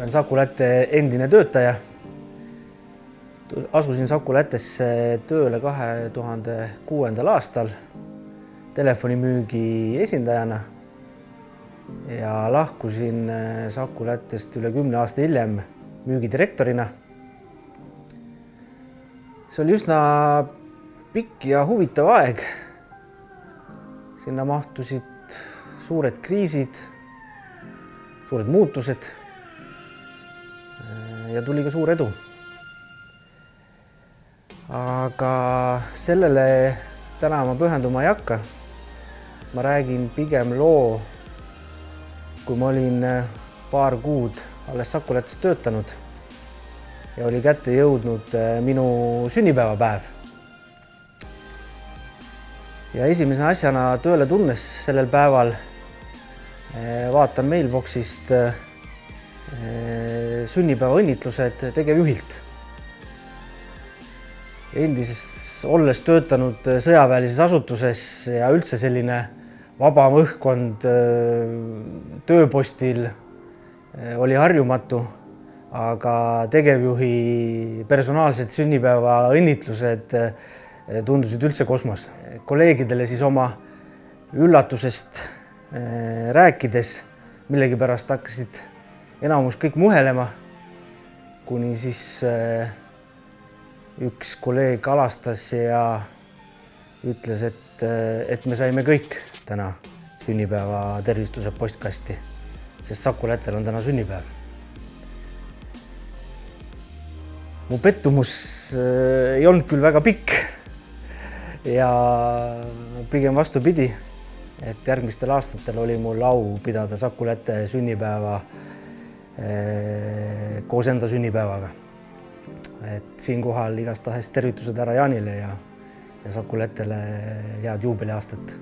olen Saku Lätte endine töötaja. Asusin Saku Lätesse tööle 2006. aastal telefonimüügi esindajana ja lahkusin Saku Lättest üle 10 aasta hiljem müügidirektorina. See oli üsna pikk ja huvitav aeg. Sinna mahtusid suured kriisid, suured muutused ja tuli ka suur edu. Aga sellele täna ma pühenduma ei hakka. Ma räägin pigem loo, kui ma olin paar kuud alles Saku Lättes töötanud ja oli kätte jõudnud minu sünnipäevapäev. Ja esimese asjana tööle tulles sellel päeval vaatan mailboxist sünnipäevaõnnitlused tegevjuhilt. Endises olles töötanud sõjaväelises asutuses ja üldse selline vabam õhkkond tööpostil oli harjumatu, aga tegevjuhi personaalsed sünnipäevaõnnitlused tundusid üldse kosmos. Kolleegidele siis oma üllatusest rääkides millegipärast hakkasid enamus kõik muhelema, kuni siis üks kolleeg alastas ja ütles, et me saime kõik täna sünnipäeva tervistuse postkasti, sest Saku Lättel on täna sünnipäev. Mu pettumus ei olnud küll väga pikk ja pigem vastupidi, et järgmistel aastatel oli mul au pidada Saku Lätte sünnipäeva koos enda sünnipäevaga. Et siinkohal igastahes tervitused härra Jaanile ja Saku Lättele head juubeliaastat.